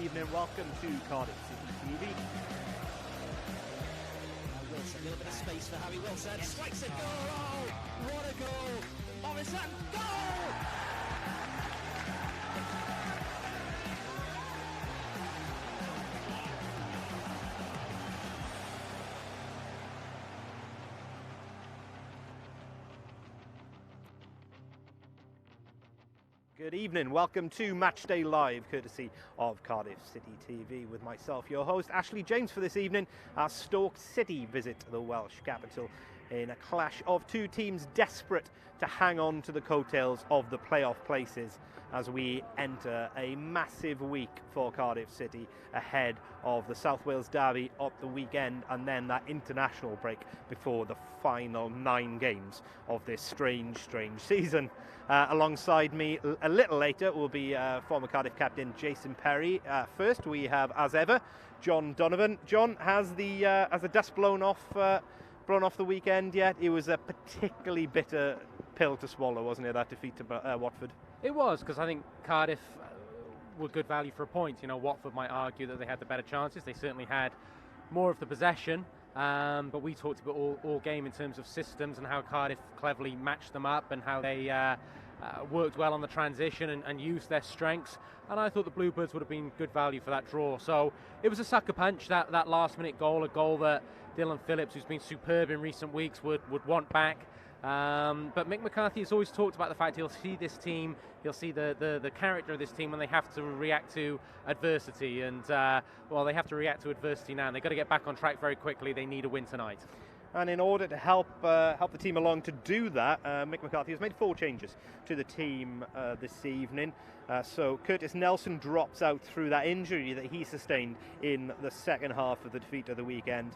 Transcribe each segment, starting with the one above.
evening. Welcome to Cardiff City TV. Wilson, a little bit of space for Harry Wilson. Strikes a goal. Oh, what a goal. Morrison, goal! Good evening, welcome to Matchday Live, courtesy of Cardiff City TV, with myself, your host, Ashley James, for this evening. Our Stoke City visit the Welsh capital in a clash of two teams desperate to hang on to the coattails of the playoff places as we enter a massive week for Cardiff City ahead of the South Wales derby at the weekend, and then that international break before the final 9 games of this strange season. Alongside me a little later will be former Cardiff captain Jason Perry. First we have, as ever, John Donovan. John, has the dust blown off the weekend yet? It was a particularly bitter pill to swallow, wasn't it, that defeat to Watford? It was, because I think Cardiff were good value for a point. You know, Watford might argue that they had the better chances. They certainly had more of the possession, but we talked about all game in terms of systems and how Cardiff cleverly matched them up and how they worked well on the transition and used their strengths. And I thought the Bluebirds would have been good value for that draw. So it was a sucker punch, that last-minute goal, a goal that Dylan Phillips, who's been superb in recent weeks, would want back. But Mick McCarthy has always talked about the fact he'll see this team, he'll see the character of this team when they have to react to adversity. And, well, they have to react to adversity now, and they've got to get back on track very quickly. They need a win tonight. And in order to help the team along to do that, Mick McCarthy has made 4 changes to the team this evening. So Curtis Nelson drops out through that injury that he sustained in the second half of the defeat of the weekend.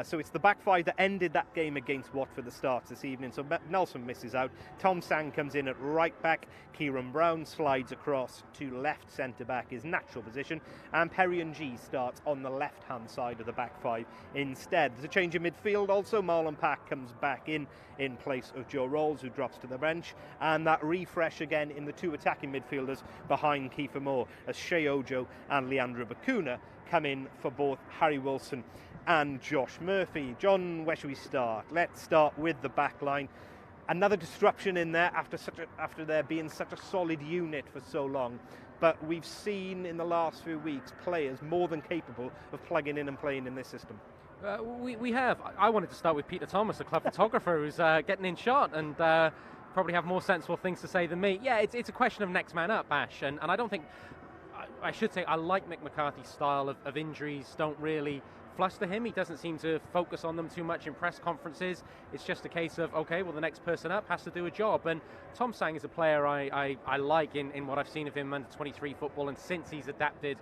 So it's the back 5 that ended that game against Watford that starts this evening. So Nelson misses out. Tom Sang comes in at right back. Kieran Brown slides across to left centre back, his natural position. And Perry and G starts on the left-hand side of the back 5 instead. There's a change in midfield also. Marlon Pack comes back in place of Joe Rolls, who drops to the bench. And that refresh again in the 2 attacking midfielders behind Kiefer Moore, as Shea Ojo and Leandro Bacuna come in for both Harry Wilson and Josh Murphy. John, where should we start? Let's start with the back line. Another disruption in there after there being such a solid unit for so long. But we've seen in the last few weeks players more than capable of plugging in and playing in this system. We have. I wanted to start with Peter Thomas, the club photographer, who's getting in shot and probably have more sensible things to say than me. Yeah, it's a question of next man up, Ash, and I don't think, I should say, I like Mick McCarthy's style of injuries don't really fluster him. He doesn't seem to focus on them too much in press conferences. It's just a case of, okay, well, the next person up has to do a job. And Tom Sang is a player I like in what I've seen of him under 23 football, and since he's adopted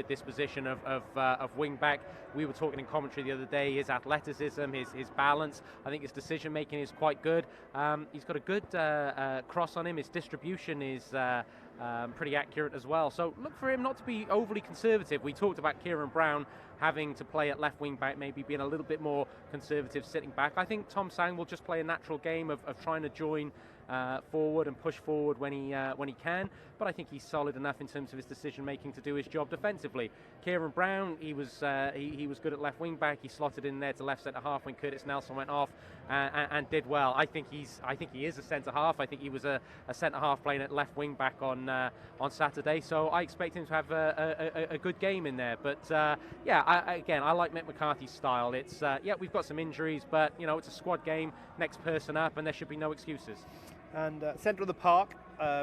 this position of wing back. We were talking in commentary the other day, his athleticism, his balance, I think his decision making is quite good. He's got a good cross on him. His distribution is pretty accurate as well. So look for him not to be overly conservative. We talked about Kieran Brown having to play at left wing back, maybe being a little bit more conservative sitting back. I think Tom Sang will just play a natural game of trying to join forward and push forward when he can, but I think he's solid enough in terms of his decision making to do his job defensively. Kieran Brown, he was good at left wing back. He slotted in there to left centre half when Curtis Nelson went off and did well. I think he is a centre half. I think he was a centre half playing at left wing back on Saturday. So I expect him to have a good game in there. But I like Mick McCarthy's style. It's we've got some injuries, but it's a squad game. Next person up, and there should be no excuses. And centre of the park,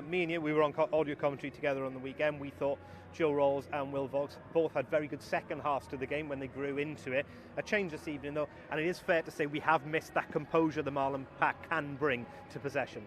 me and you, we were on audio commentary together on the weekend. We thought Joe Rolls and Will Vaulks both had very good second halves to the game when they grew into it. A change this evening though, and it is fair to say we have missed that composure the Marlon Pack can bring to possession.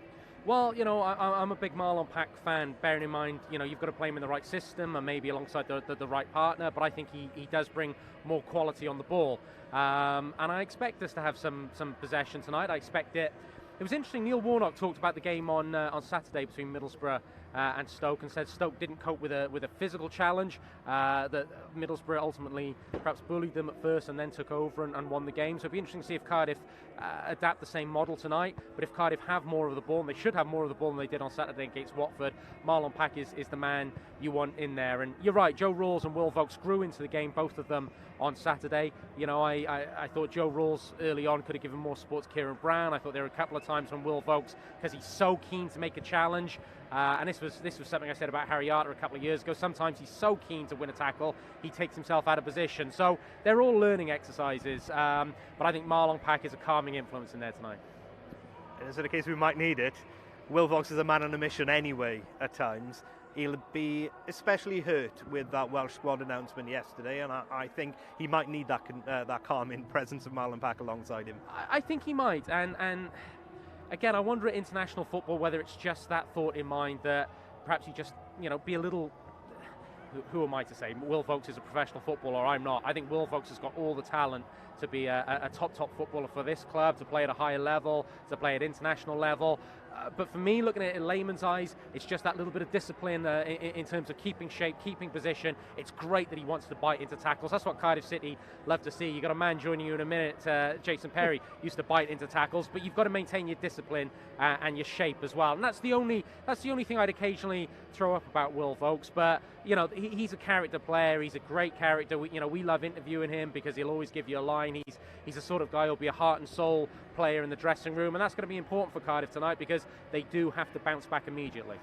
Well, I'm a big Marlon Pack fan, bearing in mind, you've got to play him in the right system and maybe alongside the right partner, but I think he does bring more quality on the ball. And I expect us to have some possession tonight. I expect it. It was interesting, Neil Warnock talked about the game on Saturday between Middlesbrough and Stoke, and said Stoke didn't cope with a physical challenge. That Middlesbrough ultimately perhaps bullied them at first and then took over and won the game. So it'll be interesting to see if Cardiff adapt the same model tonight. But if Cardiff have more of the ball, and they should have more of the ball than they did on Saturday against Watford, Marlon Pack is the man you want in there. And you're right, Joe Rawls and Will Vaulks grew into the game, both of them on Saturday. You know, I thought Joe Rawls early on could have given more support to Kieran Brown. I thought there were a couple of times when Will Vaulks, because he's so keen to make a challenge, and this was something I said about Harry Arter a couple of years ago. Sometimes he's so keen to win a tackle, he takes himself out of position. So they're all learning exercises, but I think Marlon Pack is a calming influence in there tonight. And in a case we might need it, Will Vaulks is a man on a mission anyway at times. He'll be especially hurt with that Welsh squad announcement yesterday, and I think he might need that calming presence of Marlon Pack alongside him. I think he might, and again, I wonder at international football whether it's just that thought in mind that perhaps he just, be a little. Who am I to say? Will Vaulks is a professional footballer, I'm not. I think Will Vaulks has got all the talent to be a top footballer for this club, to play at a higher level, to play at international level. But for me, looking at it in layman's eyes, it's just that little bit of discipline in terms of keeping shape, keeping position. It's great that he wants to bite into tackles. That's what Cardiff City love to see. You've got a man joining you in a minute, Jason Perry, used to bite into tackles, but you've got to maintain your discipline and your shape as well. And that's the only thing I'd occasionally throw up about Will Vaulks. But he's a character player. He's a great character. We love interviewing him because he'll always give you a line. He's the sort of guy who'll be a heart and soul player in the dressing room, and that's going to be important for Cardiff tonight because they do have to bounce back immediately.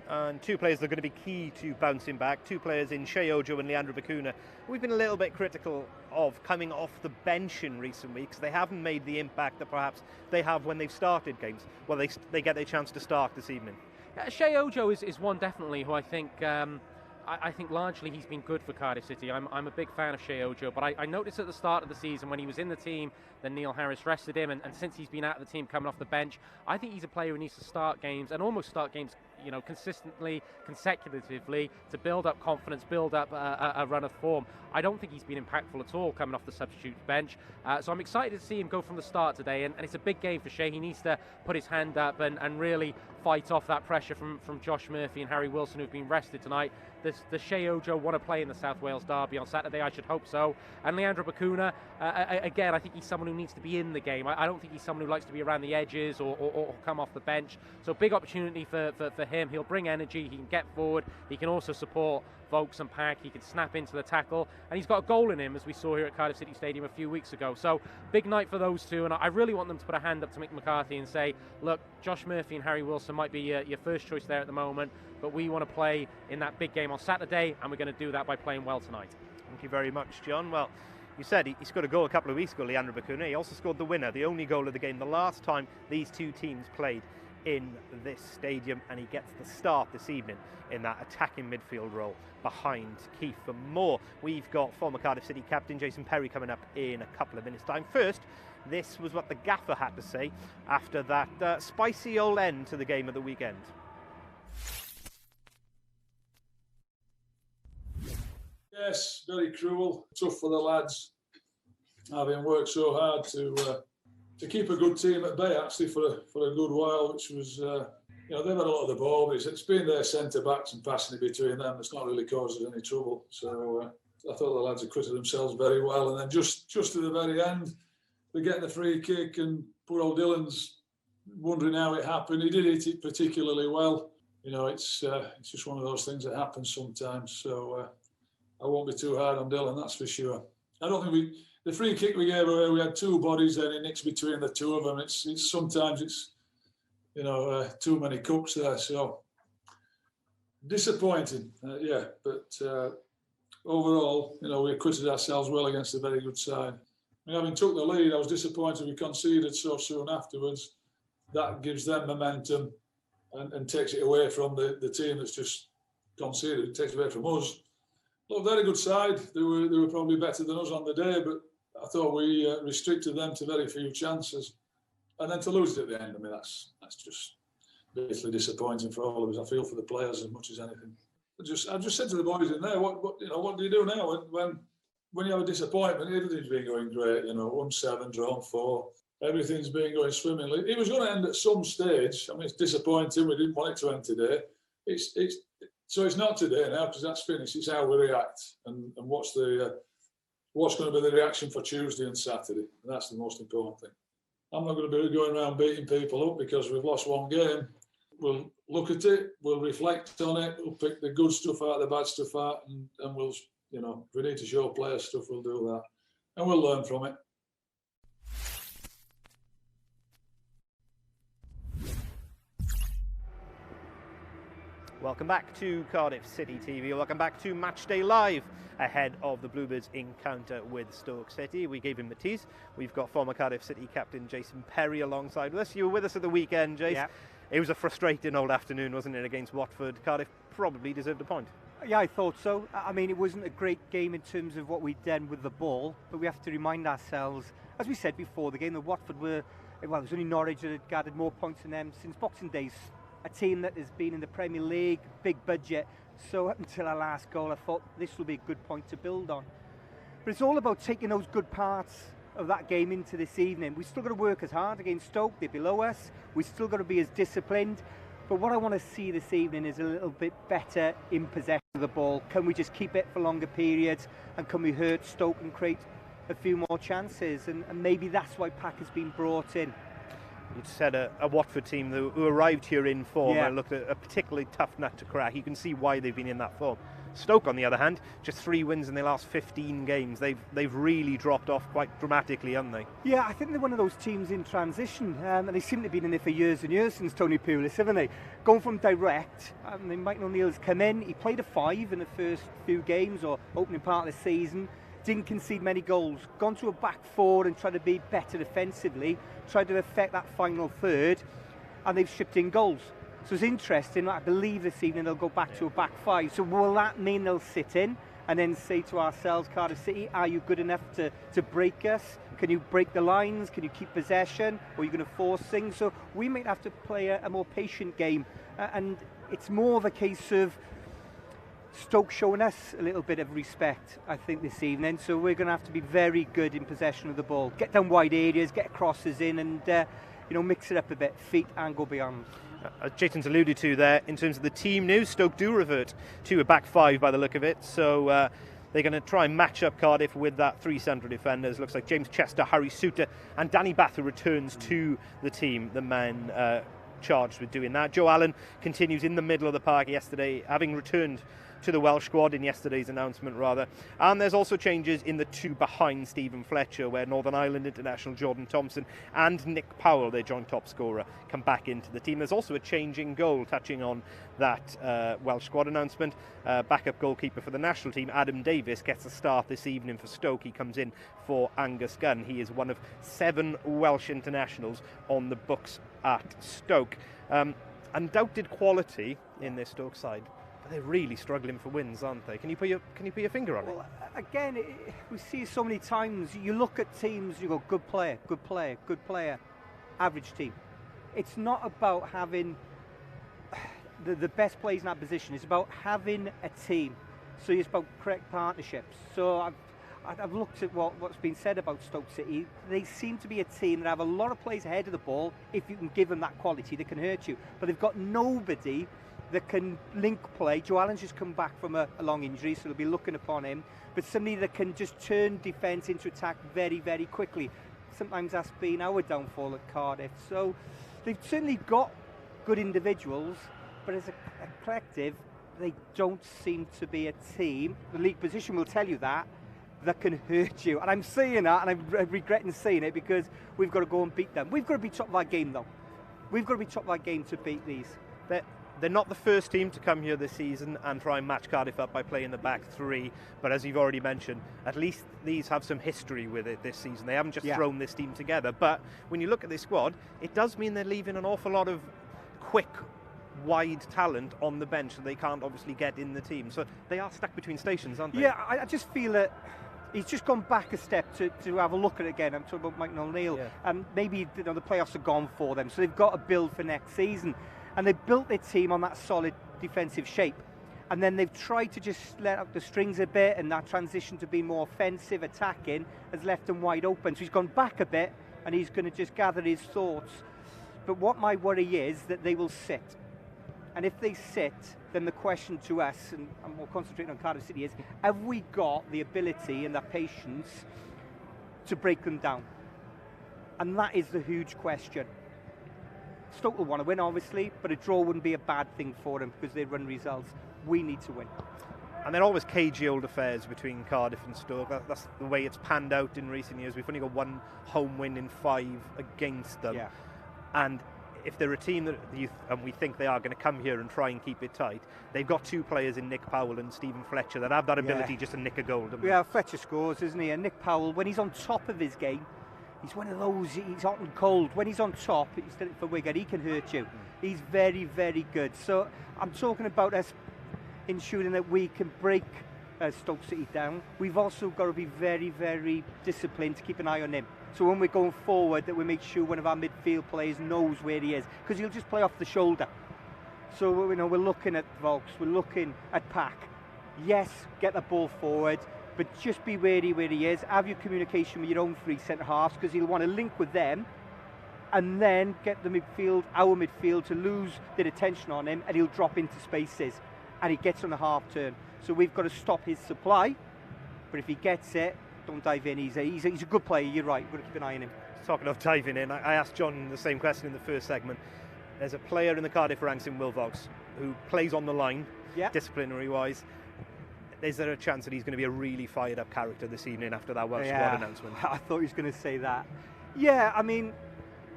And two players that are going to be key to bouncing back, two players in Shea Ojo and Leandro Bacuna. We've been a little bit critical of coming off the bench in recent weeks. They haven't made the impact that perhaps they have when they've started games. Well, they get their chance to start this evening. Shea Ojo is one definitely who I think largely he's been good for Cardiff City. I'm a big fan of Shea Ojo, but I noticed at the start of the season when he was in the team, then Neil Harris rested him, and since he's been out of the team coming off the bench, I think he's a player who needs to start games and almost start games consistently, consecutively, to build up confidence, build up a run of form. I don't think he's been impactful at all coming off the substitute bench. So I'm excited to see him go from the start today, and it's a big game for Shea. He needs to put his hand up and really fight off that pressure from Josh Murphy and Harry Wilson, who've been rested tonight. The Shea Ojo want to play in the South Wales derby on Saturday, I should hope so. And Leandro Bacuna, again, I think he's someone who needs to be in the game. I don't think he's someone who likes to be around the edges or come off the bench. So big opportunity for him. He'll bring energy, he can get forward, he can also support Vaulks and Pack, he can snap into the tackle, and he's got a goal in him, as we saw here at Cardiff City Stadium a few weeks ago. So big night for those two, and I really want them to put a hand up to Mick McCarthy and say, look, Josh Murphy and Harry Wilson might be your first choice there at the moment, but we want to play in that big game on Saturday, and we're going to do that by playing well tonight. Thank you very much, John. Well, you said he scored a goal a couple of weeks ago, Leandro Bacuna. He also scored the winner, the only goal of the game, the last time these two teams played in this stadium, and he gets the start this evening in that attacking midfield role behind Kiefer Moore. We've got former Cardiff City captain Jason Perry coming up in a couple of minutes' time. First, this was what the gaffer had to say after that spicy old end to the game of the weekend. Yes, very cruel, tough for the lads, having worked so hard to keep a good team at bay actually for a good while, which was they've had a lot of the ball, but it's been their centre backs and passing it between them. It's not really caused us any trouble. So I thought the lads acquitted themselves very well, and then just at the very end, they're getting the free kick, and poor old Dylan's wondering how it happened. He did hit it particularly well. It's just one of those things that happens sometimes. So I won't be too hard on Dylan, that's for sure. I don't think the free kick we gave away, we had two bodies there, and it nicks between the two of them. It's sometimes too many cooks there, so disappointing. But overall, we acquitted ourselves well against a very good side. Having took the lead, I was disappointed we conceded so soon afterwards. That gives them momentum and takes it away from the team that's just conceded. It takes it away from us. Look, very good side. They were probably better than us on the day, but I thought we restricted them to very few chances. And then to lose it at the end, that's just basically disappointing for all of us. I feel for the players as much as anything. I just said to the boys in there, what do you do now when you have a disappointment? Everything's been going great, 1-7, drawn 4. Everything's been going swimmingly. It was going to end at some stage. It's disappointing. We didn't want it to end today. So it's not today now because that's finished. It's how we react and what's going to be the reaction for Tuesday and Saturday. And that's the most important thing. I'm not going to be going around beating people up because we've lost one game. We'll look at it, we'll reflect on it, we'll pick the good stuff out, the bad stuff out, and we'll, if we need to show players stuff, we'll do that. And we'll learn from it. Welcome back to Cardiff City TV. Welcome back to Matchday Live ahead of the Bluebirds' encounter with Stoke City. We gave him the tease. We've got former Cardiff City captain Jason Perry alongside with us. You were with us at the weekend, Jace. Yeah. It was a frustrating old afternoon, wasn't it, against Watford? Cardiff probably deserved a point. Yeah, I thought so. I mean, it wasn't a great game in terms of what we'd done with the ball, but we have to remind ourselves, as we said before the game, that Watford it was only Norwich that had gathered more points than them since Boxing Day. A team that has been in the Premier League, big budget. So up until our last goal, I thought this will be a good point to build on. But it's all about taking those good parts of that game into this evening. We've still got to work as hard against Stoke. They're below us. We've still got to be as disciplined. But what I want to see this evening is a little bit better in possession of the ball. Can we just keep it for longer periods? And can we hurt Stoke and create a few more chances? And maybe that's why Pack has been brought in. You said a Watford team who arrived here in form Yeah. and looked at a particularly tough nut to crack. You can see why they've been in that form. Stoke, on the other hand, just 3 wins in their last 15 games. They've really dropped off quite dramatically, haven't they? Yeah, I think they're one of those teams in transition, and they seem to have been in there for years and years since Tony Pulis, haven't they? Going from direct, Michael O'Neill's come in, he played a 5 in the first few games or opening part of the season, didn't concede many goals, gone to a back 4 and tried to be better defensively, tried to affect that final third, and they've shipped in goals. So it's interesting. I believe this evening they'll go back to a back 5. So will that mean they'll sit in and then say to ourselves, Cardiff City, are you good enough to break us? Can you break the lines? Can you keep possession? Or are you going to force things? So we might have to play a more patient game. And it's more of a case of Stoke showing us a little bit of respect, I think, this evening. So we're going to have to be very good in possession of the ball. Get down wide areas, get crosses in, and mix it up a bit, feet and go beyond. As Jason's alluded to there, in terms of the team news, Stoke do revert to a back 5 by the look of it. So they're going to try and match up Cardiff with that 3 central defenders. Looks like James Chester, Harry Souttar and Danny Bather returns to the team, the man charged with doing that. Joe Allen continues in the middle of the park yesterday, having returned to the Welsh squad in yesterday's announcement, rather. And there's also changes in the 2 behind Stephen Fletcher, where Northern Ireland international Jordan Thompson and Nick Powell, their joint top scorer, come back into the team. There's also a change in goal, touching on that Welsh squad announcement. Backup goalkeeper for the national team, Adam Davis, gets a start this evening for Stoke. He comes in for Angus Gunn. He is one of 7 Welsh internationals on the books at Stoke. Undoubted quality in this Stoke side. They're really struggling for wins, aren't they? Can you put your finger on it? Well, again, we see so many times, you look at teams, you go, good player, good player, good player, average team. It's not about having the best players in that position. It's about having a team. So it's about correct partnerships. So I've looked at what's been said about Stoke City. They seem to be a team that have a lot of players ahead of the ball. If you can give them that quality, they can hurt you. But they've got nobody that can link play. Joe Allen's just come back from a long injury, so they'll be looking upon him. But somebody that can just turn defence into attack very, very quickly. Sometimes that's been our downfall at Cardiff. So they've certainly got good individuals, but as a collective, they don't seem to be a team. The league position will tell you that can hurt you. And I'm saying that, and I'm regretting saying it, because we've got to go and beat them. We've got to be top of our game, though. We've got to be top of our game to beat these. They're not the first team to come here this season and try and match Cardiff up by playing the back 3, but as you've already mentioned, at least these have some history with it this season. They haven't just thrown this team together, but when you look at this squad, it does mean they're leaving an awful lot of quick, wide talent on the bench that they can't obviously get in the team. So they are stuck between stations, aren't they? Yeah, I just feel that he's just gone back a step to have a look at it again. I'm talking about Michael O'Neill. Yeah. Maybe the playoffs are gone for them, so they've got to build for next season. And they built their team on that solid defensive shape. And then they've tried to just let out the strings a bit, and that transition to be more offensive, attacking, has left them wide open. So he's gone back a bit, and he's going to just gather his thoughts. But what my worry is that they will sit. And if they sit, then the question to us, and I'm more concentrating on Cardiff City, is have we got the ability and the patience to break them down? And that is the huge question. Stoke will want to win, obviously, but a draw wouldn't be a bad thing for them because they run results. We need to win. And they're always cagey old affairs between Cardiff and Stoke. That's the way it's panned out in recent years. We've only got one home win in 5 against them. Yeah. And if they're a team that and we think they are going to come here and try and keep it tight, they've got 2 players in Nick Powell and Stephen Fletcher that have that ability just to nick a goal. Yeah, Fletcher scores, isn't he? And Nick Powell, when he's on top of his game, he's one of those, he's hot and cold. When he's on top, he's done it for Wigan, he can hurt you. He's very, very good. So I'm talking about us ensuring that we can break Stoke City down. We've also got to be very, very disciplined to keep an eye on him. So when we're going forward, that we make sure one of our midfield players knows where he is, because he'll just play off the shoulder. So we're looking at Vaulks, we're looking at Pack. Yes, get the ball forward, but just be wary where he is. Have your communication with your own 3 centre halves, because he'll want to link with them, and then get the midfield, our midfield, to lose their attention on him, and he'll drop into spaces, and he gets on the half turn. So we've got to stop his supply, but if he gets it, don't dive in. He's a good player, you're right, we've got to keep an eye on him. Talking of diving in, I asked John the same question in the first segment. There's a player in the Cardiff ranks in Will Vaulks who plays on the line, disciplinary-wise. Is there a chance that he's going to be a really fired-up character this evening after that Welsh squad announcement? I thought he was going to say that. Yeah, I mean,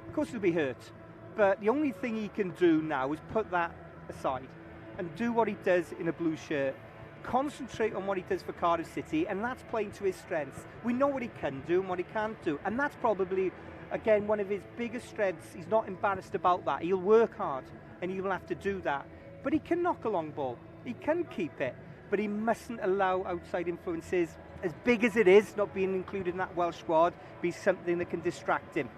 of course he'll be hurt, but the only thing he can do now is put that aside and do what he does in a blue shirt. Concentrate on what he does for Cardiff City, and that's playing to his strengths. We know what he can do and what he can't do, and that's probably, again, one of his biggest strengths. He's not embarrassed about that. He'll work hard, and he will have to do that. But he can knock a long ball. He can keep it, but he mustn't allow outside influences, as big as it is, not being included in that Welsh squad, be something that can distract him.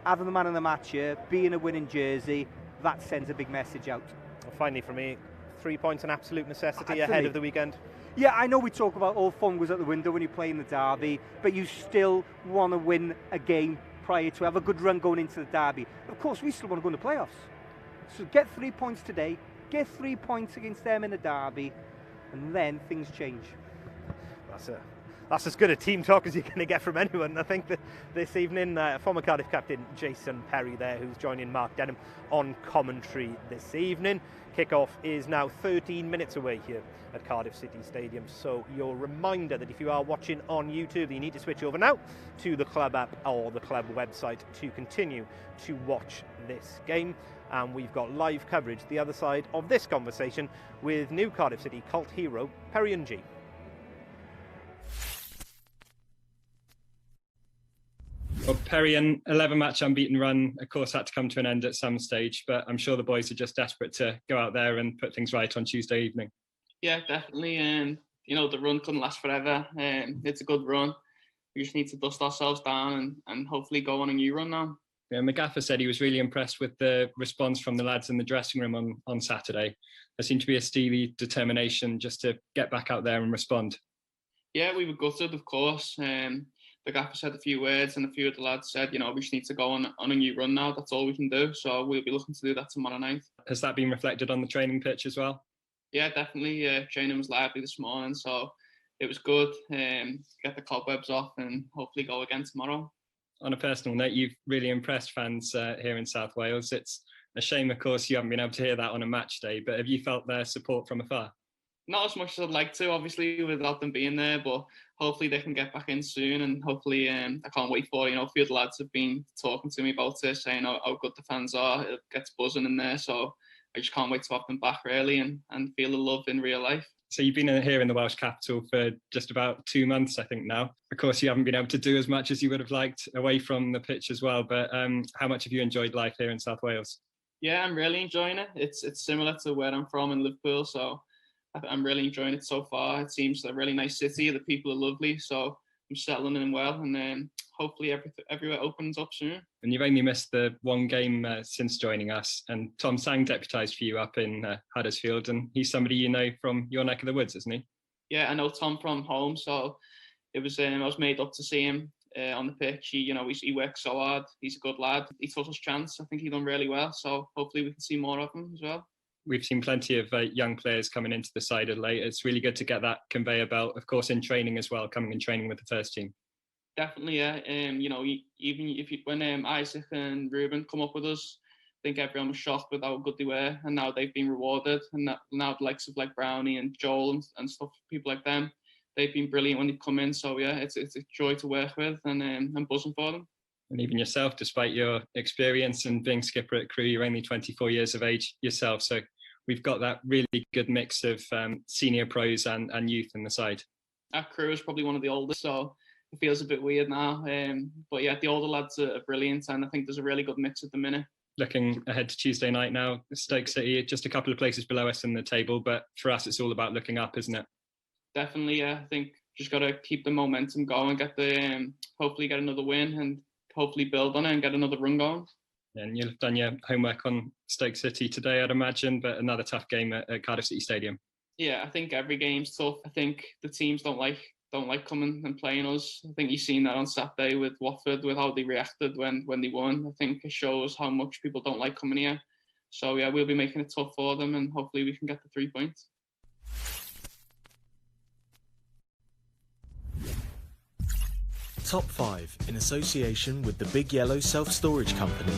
Having the man of the match here, being a winning jersey, that sends a big message out. Well, finally, for me, 3 points an absolute necessity ahead of the weekend. Yeah, I know we talk about all fun was at the window when you play in the derby, but you still want to win a game prior to have a good run going into the derby. Of course, we still want to go in the playoffs. So get 3 points today, get 3 points against them in the derby, and then things change. That's as good a team talk as you're going to get from anyone. I think that this evening, former Cardiff captain Jason Perry there, who's joining Mark Denham on commentary this evening. Kick-off is now 13 minutes away here at Cardiff City Stadium. So your reminder that if you are watching on YouTube, you need to switch over now to the club app or the club website to continue to watch this game. And we've got live coverage the other side of this conversation with new Cardiff City cult hero Perry and G. Well, Perry, an 11-match unbeaten run, of course, had to come to an end at some stage, but I'm sure the boys are just desperate to go out there and put things right on Tuesday evening. Yeah, definitely. The run couldn't last forever. It's a good run. We just need to dust ourselves down and hopefully go on a new run now. Yeah, McGaffer said he was really impressed with the response from the lads in the dressing room on Saturday. There seemed to be a steely determination just to get back out there and respond. Yeah, we were gutted, of course. The gaffer said a few words, and a few of the lads said, we just need to go on a new run now. That's all we can do. So we'll be looking to do that tomorrow night. Has that been reflected on the training pitch as well? Yeah, definitely. Training was lively this morning, so it was good. Get the cobwebs off and hopefully go again tomorrow. On a personal note, you've really impressed fans here in South Wales. It's a shame, of course, you haven't been able to hear that on a match day, but have you felt their support from afar? Not as much as I'd like to, obviously, without them being there, but hopefully they can get back in soon, and hopefully I can't wait for it. A few of the lads have been talking to me about it, saying how good the fans are. It gets buzzing in there, so I just can't wait to have them back, really, and feel the love in real life. So you've been here in the Welsh capital for just about 2 months, I think now. Of course, you haven't been able to do as much as you would have liked away from the pitch as well, but how much have you enjoyed life here in South Wales? Yeah, I'm really enjoying it. It's similar to where I'm from in Liverpool, so I'm really enjoying it so far. It seems a really nice city. The people are lovely, so I'm settling in well, and hopefully everywhere opens up soon. And you've only missed the one game since joining us, and Tom Sang deputised for you up in Huddersfield, and he's somebody you know from your neck of the woods, isn't he? Yeah, I know Tom from home, so it was I was made up to see him on the pitch. He works so hard. He's a good lad. He took his chance. I think he done really well, so hopefully we can see more of him as well. We've seen plenty of young players coming into the side of late. It's really good to get that conveyor belt, of course, in training as well, coming in training with the first team. Definitely, yeah. Even if when Isaac and Ruben come up with us, I think everyone was shocked with how good they were, and now they've been rewarded. And now the likes of like Brownie and Joel and stuff, people like them, they've been brilliant when they come in. So yeah, it's a joy to work with, and I'm buzzing for them. And even yourself, despite your experience and being skipper at Crewe, you're only 24 years of age yourself. So we've got that really good mix of senior pros and youth in the side. At Crewe is probably one of the oldest, so it feels a bit weird now. But yeah, the older lads are brilliant, and I think there's a really good mix at the minute. Looking ahead to Tuesday night now, Stoke City, just a couple of places below us in the table, but for us, it's all about looking up, isn't it? Definitely, yeah. I think just got to keep the momentum going, hopefully get another win, and hopefully build on it and get another run going. And you've done your homework on Stoke City today, I'd imagine, but another tough game at Cardiff City Stadium. Yeah, I think every game's tough. I think the teams don't like coming and playing us. I think you've seen that on Saturday with Watford, with how they reacted when they won. I think it shows how much people don't like coming here. So yeah, we'll be making it tough for them, and hopefully we can get the 3 points. Top 5 in association with the Big Yellow Self-Storage Company.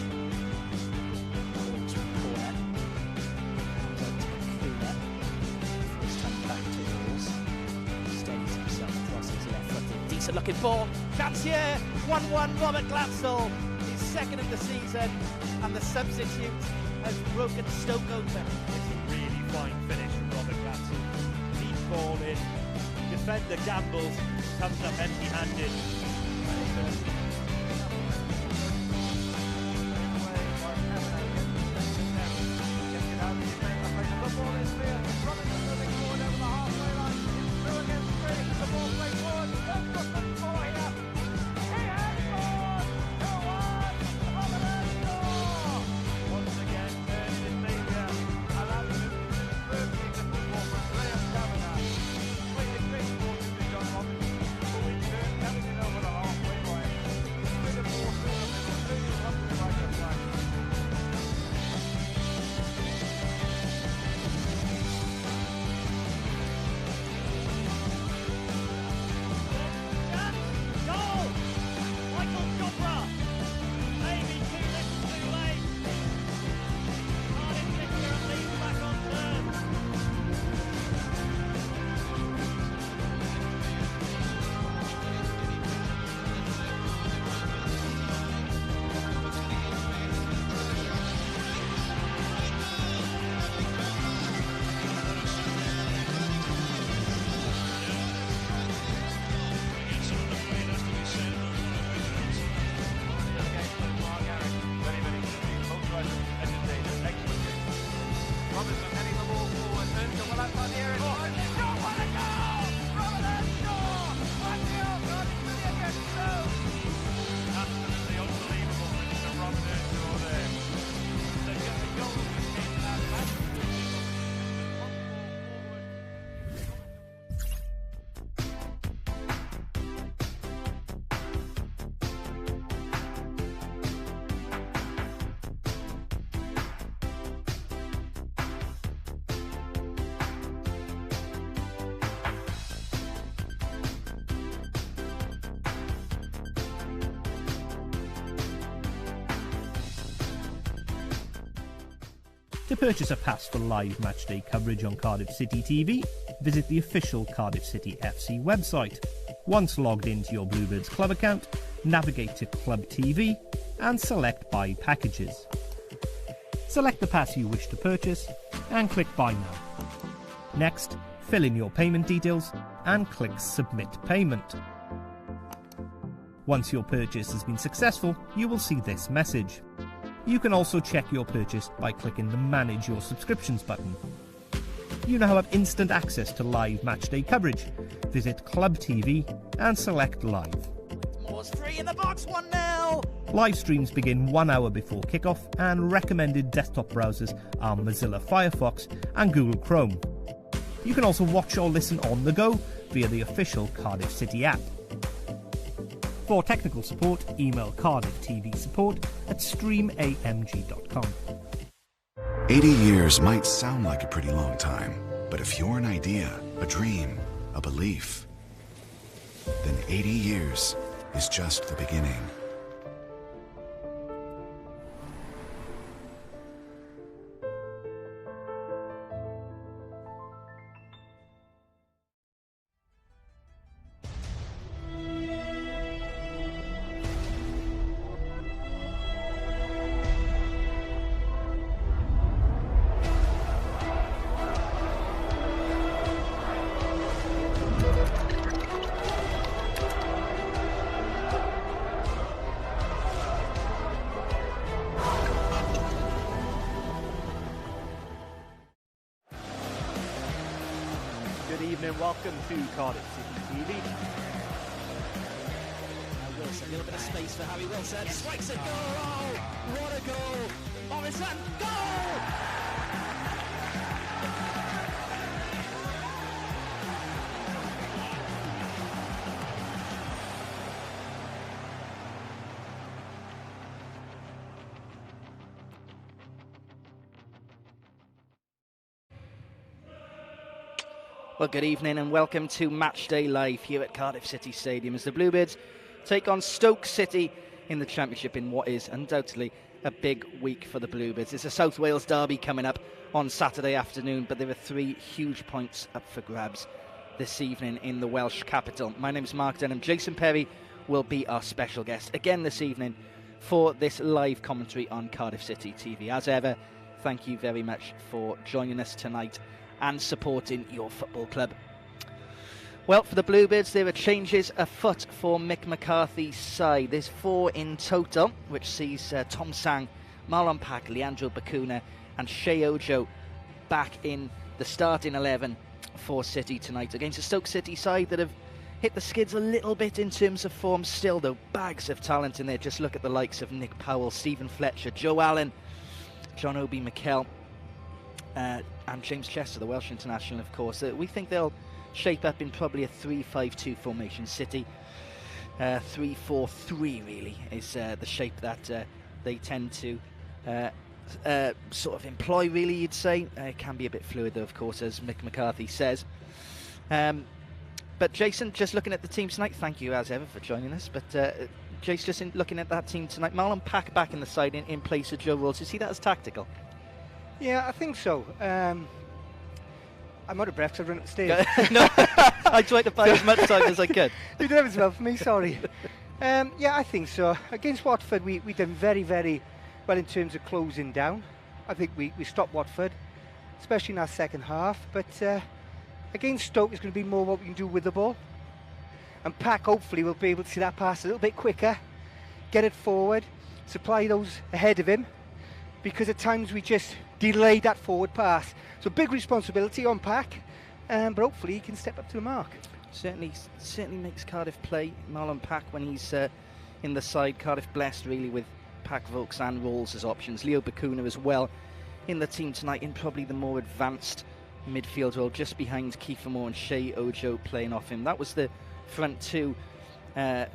Decent looking ball. Chance here. 1-1 Robert Glatzel. His second of the season, and the substitute has broken Stoke open. It's a really fine finish from Robert Glatzel. Deep ball in. Defender gambles, comes up empty-handed. To purchase a pass for live matchday coverage on Cardiff City TV, visit the official Cardiff City FC website. Once logged into your Bluebirds club account, navigate to Club TV and select Buy Packages. Select the pass you wish to purchase and click Buy Now. Next, fill in your payment details and click Submit Payment. Once your purchase has been successful, you will see this message. You can also check your purchase by clicking the Manage Your Subscriptions button. You now have instant access to live matchday coverage. Visit Club TV and select Live. Moore's free in the box, 1-0. Live streams begin 1 hour before kickoff, and recommended desktop browsers are Mozilla Firefox and Google Chrome. You can also watch or listen on the go via the official Cardiff City app. For technical support, email Cardiff TV support@streamamg.com. 80 years might sound like a pretty long time, but if you're an idea, a dream, a belief, then 80 years is just the beginning. Good evening, welcome to Cardiff City TV. Wilson, a little bit of space for Harry Wilson, strikes a goal, oh, what a goal, Morrison, goal! Well, good evening and welcome to Matchday Live here at Cardiff City Stadium as the Bluebirds take on Stoke City in the Championship in what is undoubtedly a big week for the Bluebirds. There's a South Wales derby coming up on Saturday afternoon, but there are 3 huge points up for grabs this evening in the Welsh capital. My name is Mark Denham. Jason Perry will be our special guest again this evening for this live commentary on Cardiff City TV. As ever, thank you very much for joining us tonight and supporting your football club. Well, for the Bluebirds, there are changes afoot for Mick McCarthy's side. There's 4 in total, which sees Tom Sang, Marlon Pack, Leandro Bacuna and Shea Ojo back in the starting 11 for City tonight against a Stoke City side that have hit the skids a little bit in terms of form still, though bags of talent in there. Just look at the likes of Nick Powell, Stephen Fletcher, Joe Allen, John Obi Mikel, and James Chester, the Welsh international, of course. We think they'll shape up in probably a 3-5-2 formation. City 3-4-3 really is the shape that they tend to sort of employ, really, you'd say. It can be a bit fluid though, of course, as Mick McCarthy says. But Jason, just looking at the team tonight, thank you as ever for joining us, but Jason, just looking at that team tonight, Marlon Pack back in the side in place of Joe Rolls, you see that as tactical? Yeah, I think so. I'm out of breath because I run upstairs. No, I tried to buy as much time as I could. You did as well for me, sorry. Yeah, I think so. Against Watford, we done very, very well in terms of closing down. I think we stopped Watford, especially in our second half. But against Stoke, it's going to be more what we can do with the ball. And Pack, hopefully, will be able to see that pass a little bit quicker, get it forward, supply those ahead of him, because at times we just delay that forward pass. So big responsibility on Pack, but hopefully he can step up to the mark. Certainly makes Cardiff play, Marlon Pack, when he's in the side. Cardiff blessed really with Pack, Vaulks and Rolls as options. Leo Bacuna as well in the team tonight in probably the more advanced midfield role, just behind Kiefer Moore and Shea Ojo playing off him. That was the front 2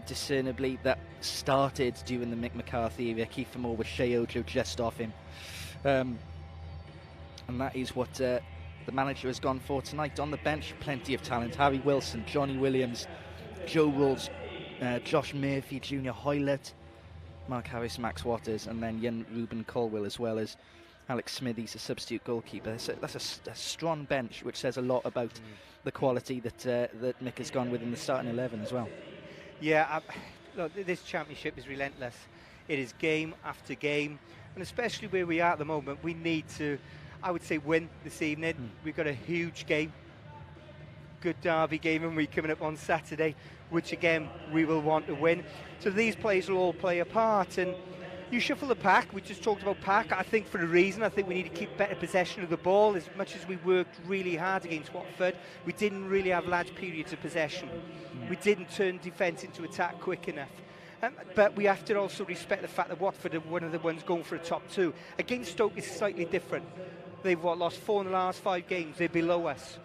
discernibly that started during the Mick McCarthy era. Kiefer Moore with Shea Ojo just off him. And that is what the manager has gone for tonight. On the bench, plenty of talent. Harry Wilson, Johnny Williams, Joe Rolls, Josh Murphy Jr., Hoylett, Mark Harris, Max Waters, and then Ian Ruben Colwell, as well as Alex Smithies, a substitute goalkeeper. That's a strong bench, which says a lot about the quality that Mick has gone with in the starting 11 as well. Yeah, look, this championship is relentless. It is game after game, and especially where we are at the moment, we need to, I would say, win this evening. We've got a huge game, good derby game, and we're coming up on Saturday, which again we will want to win. So these players will all play a part, and you shuffle the pack. We just talked about Pack, I think, for a reason. I think we need to keep better possession of the ball. As much as we worked really hard against Watford, we didn't really have large periods of possession. We didn't turn defence into attack quick enough. But we have to also respect the fact that Watford are one of the ones going for a top 2. Against Stoke, it's slightly different. They've lost 4 in the last 5 games. They're below us.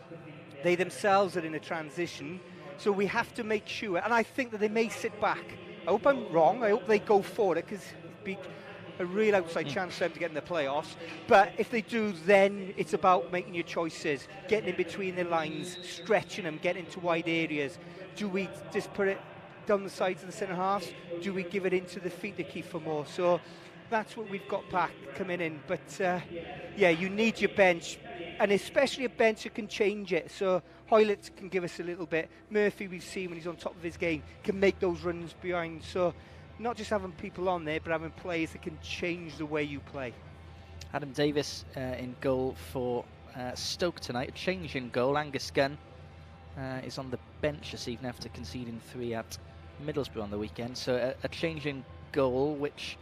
They themselves are in a transition. So we have to make sure, and I think that they may sit back. I hope I'm wrong. I hope they go for it, because a real outside chance for them to get in the playoffs. But if they do, then it's about making your choices, getting in between the lines, stretching them, getting into wide areas. Do we just put it down the sides of the centre halves? Do we give it into the feet to Kiefer more? So that's what we've got back coming in. But yeah, you need your bench, and especially a bench that can change it. So Hoylett can give us a little bit. Murphy, we've seen when he's on top of his game, can make those runs behind. So not just having people on there, but having players that can change the way you play. Adam Davis in goal for Stoke tonight. A change in goal. Angus Gunn is on the bench this evening after conceding 3 at Middlesbrough on the weekend. So a change in goal, which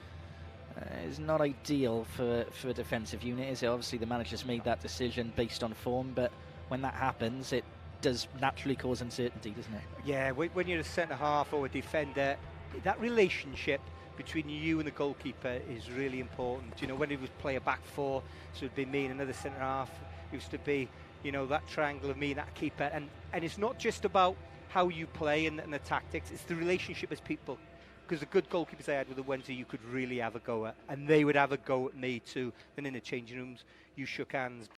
is not ideal for a defensive unit, is it? Obviously the manager's made that decision based on form, but when that happens, it does naturally cause uncertainty, doesn't it? Yeah, when you're a centre-half or a defender, that relationship between you and the goalkeeper is really important. You know, when it was play a back four, so it'd be me and another centre-half, it used to be, you know, that triangle of me and that keeper, and it's not just about how you play and the tactics, it's the relationship as people. Because the good goalkeepers I had were the ones that you could really have a go at, and they would have a go at me too. Then in the changing rooms, you shook hands.